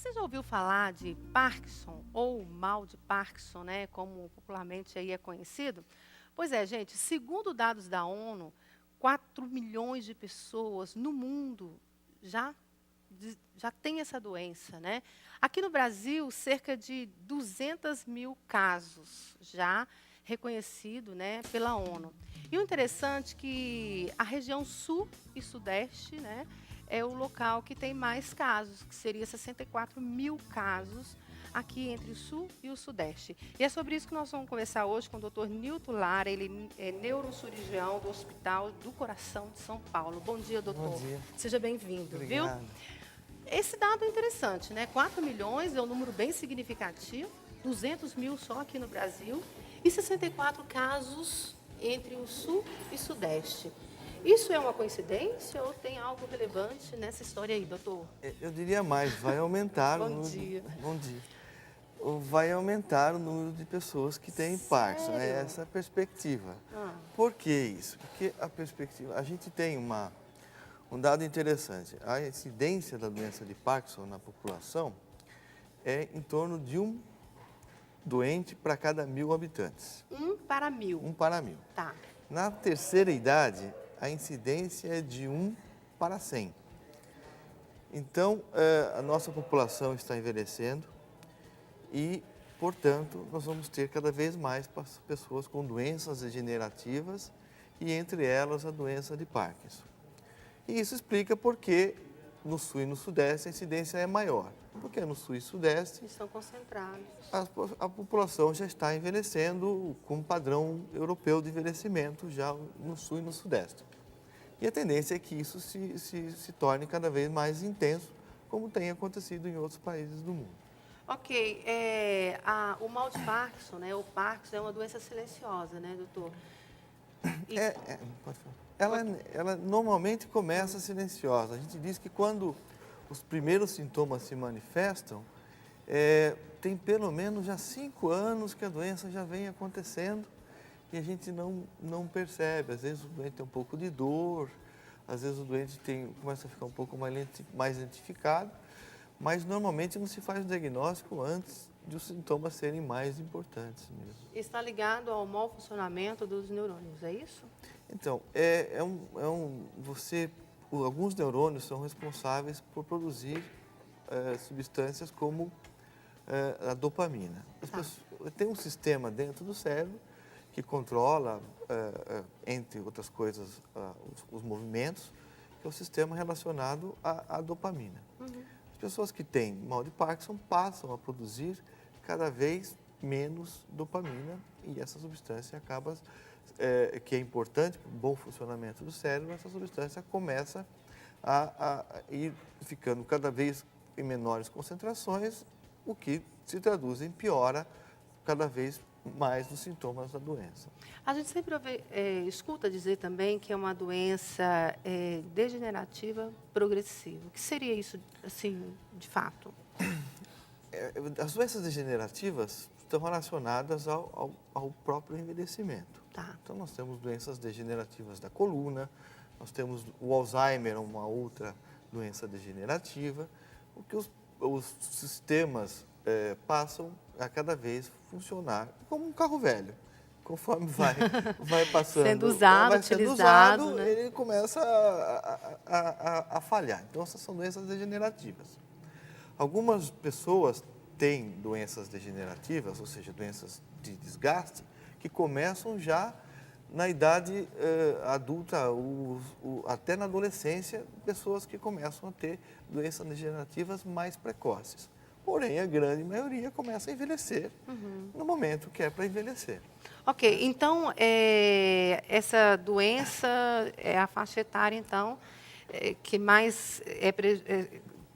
Você já ouviu falar de Parkinson ou mal de Parkinson, né, como popularmente aí é conhecido? Pois é, gente, segundo dados da ONU, 4 milhões de pessoas no mundo já já têm essa doença, né? Aqui no Brasil, cerca de 200 mil casos já reconhecido, né, pela ONU. E o interessante é que a região sul e sudeste, né, é o local que tem mais casos, que seria 64 mil casos aqui entre o sul e o sudeste. E é sobre isso que nós vamos conversar hoje com o Dr. Nilton Lara, ele é neurocirurgião do Hospital do Coração de São Paulo. Bom dia, Bom doutor. dia. Seja bem-vindo, viu? Obrigado. Esse dado é interessante, né? 4 milhões é um número bem significativo, 200 mil só aqui no Brasil e 64 casos entre o sul e sudeste. Isso é uma coincidência ou tem algo relevante nessa história aí, doutor? Eu diria mais, vai aumentar o Bom número. dia. Bom dia. Vai aumentar o número de pessoas que têm Parkinson. É Sério? essa a perspectiva. Ah, Por que isso? Porque a perspectiva. A gente tem um dado interessante. A incidência da doença de Parkinson na população é em torno de um doente para cada 1.000 habitantes. 1 para 1.000. 1 para 1.000. Tá. Na terceira idade, a incidência é de 1 para 100. Então, a nossa população está envelhecendo e, portanto, nós vamos ter cada vez mais pessoas com doenças degenerativas e, entre elas, a doença de Parkinson. E isso explica por que no sul e no sudeste a incidência é maior. Porque no sul e sudeste Estão concentrados. a população já está envelhecendo com um padrão europeu de envelhecimento já no sul e no sudeste. E a tendência é que isso se torne cada vez mais intenso, como tem acontecido em outros países do mundo. Ok, o mal de Parkinson, né? O Parkinson é uma doença silenciosa, né, doutor? E- Pode falar. Ela normalmente começa silenciosa. A gente diz que quando os primeiros sintomas se manifestam, tem pelo menos já 5 anos que a doença já vem acontecendo e a gente não percebe. Às vezes o doente tem um pouco de dor, às vezes o doente começa a ficar um pouco mais lentificado, mas normalmente não se faz o diagnóstico antes de os sintomas serem mais importantes mesmo. Está ligado ao mau funcionamento dos neurônios, é isso? Então, alguns neurônios são responsáveis por produzir substâncias como a dopamina. Tem um sistema dentro do cérebro que controla, entre outras coisas, os movimentos, que é o sistema relacionado à dopamina. Uhum. As pessoas que têm mal de Parkinson passam a produzir cada vez menos dopamina e essa substância acaba, que é importante para o bom funcionamento do cérebro, essa substância começa a ir ficando cada vez em menores concentrações, o que se traduz em piora cada vez mais dos sintomas da doença. A gente sempre escuta dizer também que é uma doença degenerativa progressiva. O que seria isso, assim, de fato? As doenças degenerativas estão relacionadas ao próprio envelhecimento. Tá. Então, nós temos doenças degenerativas da coluna, nós temos o Alzheimer, uma outra doença degenerativa, o que os sistemas passam a cada vez funcionar como um carro velho. Conforme vai passando, Sendo usado, vai sendo utilizado, usado, né? ele começa a falhar. Então, essas são doenças degenerativas. Algumas pessoas têm doenças degenerativas, ou seja, doenças de desgaste, que começam já na idade adulta, até na adolescência, pessoas que começam a ter doenças degenerativas mais precoces. Porém, a grande maioria começa a envelhecer no momento que é para envelhecer. Ok, então, essa doença é a faixa etária, então, que mais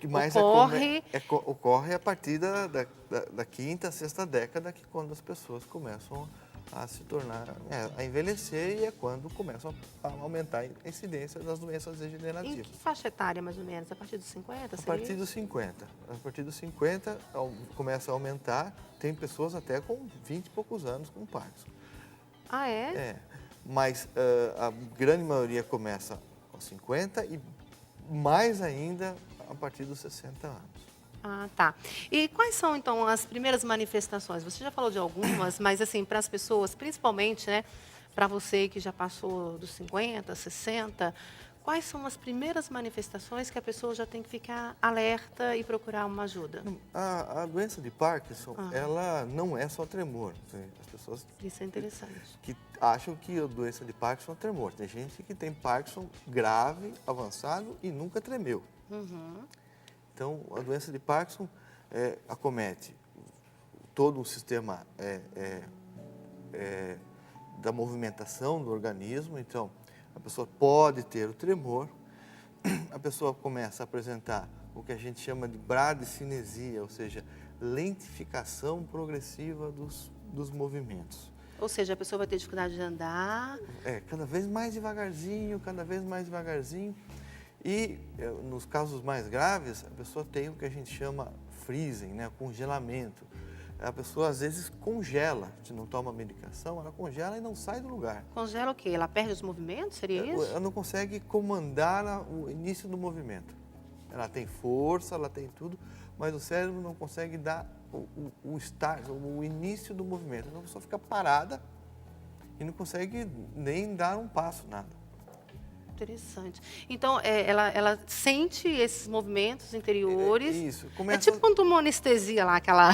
Que mais ocorre. ocorre a partir da quinta, sexta década, que quando as pessoas começam a se tornar, a envelhecer, e é quando começam a aumentar a incidência das doenças Em degenerativas. que faixa etária, mais ou menos? A partir dos 50, A seria partir isso? dos 50. A partir dos 50 começa a aumentar, tem pessoas até com 20 e poucos anos com Parkinson. Ah, é? Mas a grande maioria começa aos 50 e mais ainda a partir dos 60 anos. Ah, tá. E quais são, então, as primeiras manifestações? Você já falou de algumas, mas, assim, para as pessoas, principalmente, né, para você que já passou dos 50, 60, quais são as primeiras manifestações que a pessoa já tem que ficar alerta e procurar uma ajuda? A doença de Parkinson, Ah, ela não é só tremor. As pessoas isso é interessante. que acham que a doença de Parkinson é tremor. Tem gente que tem Parkinson grave, avançado e nunca tremeu. Uhum. Então, a doença de Parkinson acomete todo o sistema da movimentação do organismo. Então, a pessoa pode ter o tremor, a pessoa começa a apresentar o que a gente chama de bradicinesia, ou seja, lentificação progressiva dos movimentos. Ou seja, a pessoa vai ter dificuldade de andar. Cada vez mais devagarzinho, cada vez mais devagarzinho. E nos casos mais graves, a pessoa tem o que a gente chama freezing, né, congelamento. A pessoa às vezes congela, se não toma medicação, ela congela e não sai do lugar. Congela o quê? Ela perde os movimentos? Seria isso? Ela não consegue comandar o início do movimento. Ela tem força, ela tem tudo, mas o cérebro não consegue dar o start, o início do movimento. Então a pessoa fica parada e não consegue nem dar um passo, nada. Interessante. Então, ela sente esses movimentos interiores. Isso. É tipo quando toma uma anestesia lá, aquela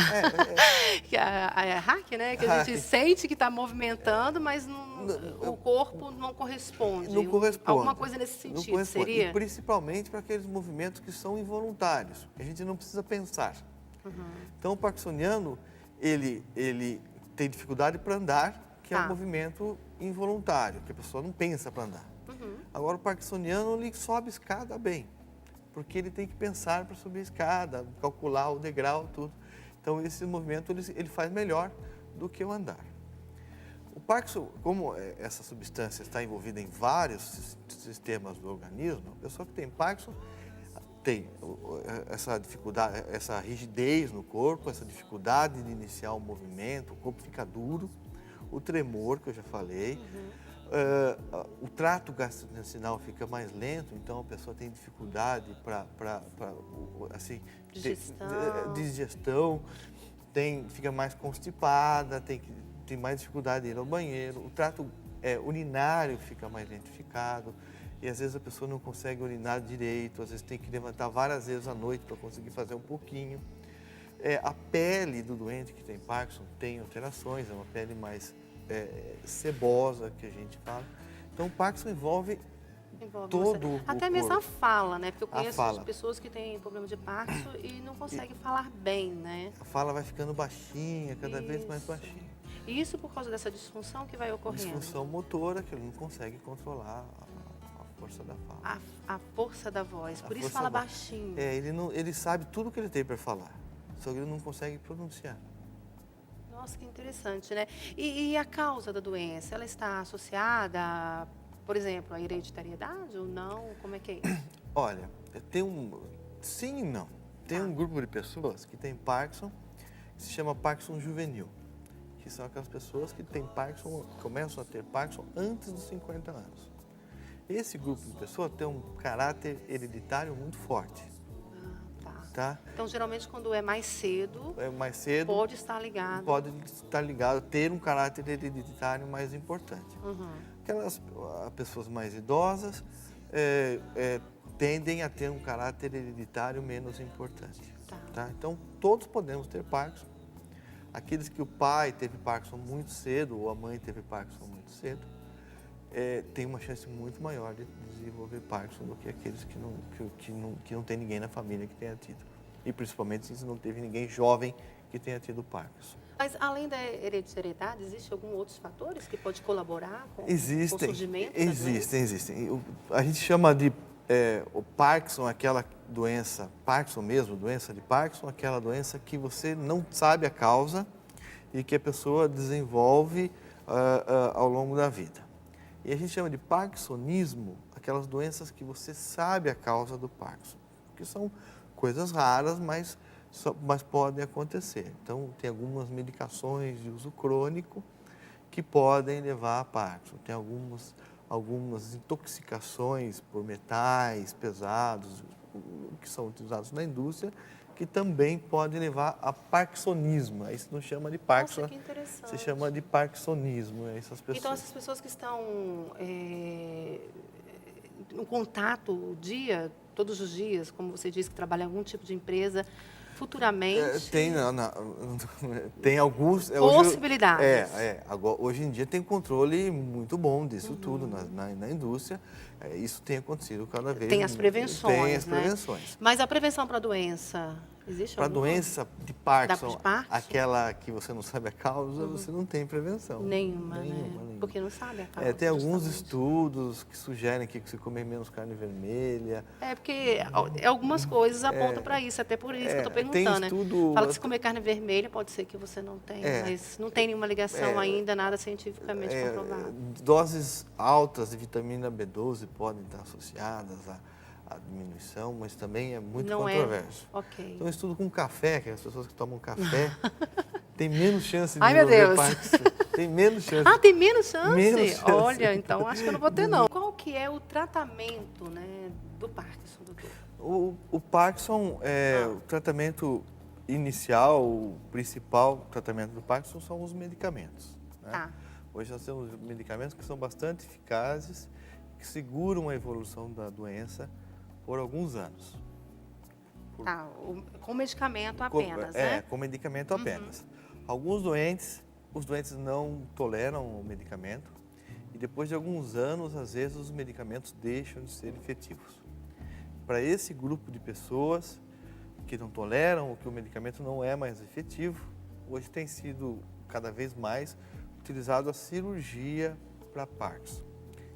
que a hack, né? Que a gente Hack. sente que está movimentando, mas o corpo não corresponde. Não corresponde. Alguma coisa nesse Não sentido, corresponde. seria? E principalmente para aqueles movimentos que são involuntários. A gente não precisa pensar. Então, o parkinsoniano, ele tem dificuldade para andar, que é um movimento involuntário, que a pessoa não pensa para andar. Agora, o parkinsoniano, ele sobe escada bem, porque ele tem que pensar para subir a escada, calcular o degrau, tudo. Então, esse movimento ele faz melhor do que o andar. O Parkinson, como essa substância está envolvida em vários sistemas do organismo, a pessoa que tem Parkinson tem essa dificuldade, essa rigidez no corpo, essa dificuldade de iniciar o movimento, o corpo fica duro, o tremor, que eu já falei, o trato gastrointestinal fica mais lento, então a pessoa tem dificuldade para assim, digestão, fica mais constipada, tem mais dificuldade de ir ao banheiro, o trato urinário fica mais lentificado e às vezes a pessoa não consegue urinar direito, às vezes tem que levantar várias vezes à noite para conseguir fazer um pouquinho. A pele do doente que tem Parkinson tem alterações, é uma pele mais sebosa, que a gente fala. Então, o Parkinson envolve todo o até mesmo a fala, né? Porque eu conheço pessoas que têm problema de Parkinson e não conseguem falar bem, né? A fala vai ficando baixinha, cada vez mais baixinha. E isso por causa dessa disfunção que vai ocorrendo? Disfunção motora, que ele não consegue controlar a força da fala. A força da voz, por isso fala baixinho. Ele sabe tudo o que ele tem para falar, só que ele não consegue pronunciar. Nossa, que interessante, né? E a causa da doença, ela está associada, por exemplo, à hereditariedade ou não? Como é que é isso? Olha, sim e não. Tem um grupo de pessoas que tem Parkinson, que se chama Parkinson juvenil, que são aquelas pessoas que têm Parkinson, começam a ter Parkinson antes dos 50 anos. Esse grupo de pessoas tem um caráter hereditário muito forte. Tá? Então, geralmente, quando é mais cedo, pode estar ligado. Pode estar ligado, ter um caráter hereditário mais importante. Aquelas pessoas mais idosas tendem a ter um caráter hereditário menos importante. Tá? Então, todos podemos ter Parkinson. Aqueles que o pai teve Parkinson muito cedo ou a mãe teve Parkinson muito cedo, tem uma chance muito maior de desenvolver Parkinson do que aqueles que não tem ninguém na família que tenha tido. E principalmente se não teve ninguém jovem que tenha tido Parkinson. Mas além da hereditariedade, existem alguns outros fatores que podem colaborar com o surgimento da doença? Existem. A gente chama de o Parkinson, aquela doença, Parkinson mesmo, doença de Parkinson, aquela doença que você não sabe a causa e que a pessoa desenvolve ao longo da vida. E a gente chama de parkinsonismo aquelas doenças que você sabe a causa do Parkinson, que são coisas raras, mas podem acontecer. Então, tem algumas medicações de uso crônico que podem levar a Parkinson. Tem algumas intoxicações por metais pesados que são utilizados na indústria que também pode levar a parkinsonismo. Aí você não chama de Parkinson, Nossa, que interessante. você chama de parkinsonismo. Essas pessoas. Então, essas pessoas que estão no contato todos os dias, como você disse, que trabalha em algum tipo de empresa, futuramente... Tem alguns... possibilidades. Agora, hoje em dia tem controle muito bom disso tudo na indústria. Isso tem acontecido cada vez. Tem as prevenções, Tem as prevenções. Mas a prevenção para a doença, existe Para a alguma? doença de Parkinson, De Parkinson? aquela que você não sabe a causa, você não tem prevenção. Nenhuma, né? Porque não sabe a causa. Tem alguns justamente. estudos que sugerem que você comer menos carne vermelha. Porque algumas coisas apontam para isso, até por isso que eu estou perguntando, né? Fala que se comer carne vermelha pode ser que você não tenha, mas não tem nenhuma ligação ainda, nada cientificamente comprovado. Doses altas de vitamina B12 podem estar associadas à diminuição, mas também é muito controverso. Ok. Então, estudo com café, que as pessoas que tomam café têm menos chance de Ai, meu desenvolver Deus. Parkinson. Tem menos chance. Ah, tem menos chance? Menos chance. Olha, então acho que eu não vou ter, não. Qual que é o tratamento, né, do Parkinson, doutor? O Parkinson, o tratamento inicial, o principal tratamento do Parkinson são os medicamentos. Né? Tá. Hoje nós temos medicamentos que são bastante eficazes, que seguram a evolução da doença por alguns anos. Tá, com medicamento apenas, né? Com medicamento apenas. Alguns doentes, os doentes não toleram o medicamento e depois de alguns anos, às vezes, os medicamentos deixam de ser efetivos. Para esse grupo de pessoas que não toleram ou que o medicamento não é mais efetivo, hoje tem sido cada vez mais utilizado a cirurgia para Parkinson,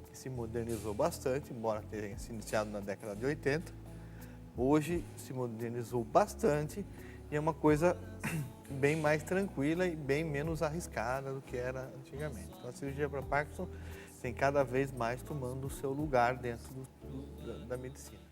que se modernizou bastante, embora tenha se iniciado na década de 80. Hoje se modernizou bastante e é uma coisa bem mais tranquila e bem menos arriscada do que era antigamente. Então a cirurgia para Parkinson tem cada vez mais tomando o seu lugar dentro da medicina.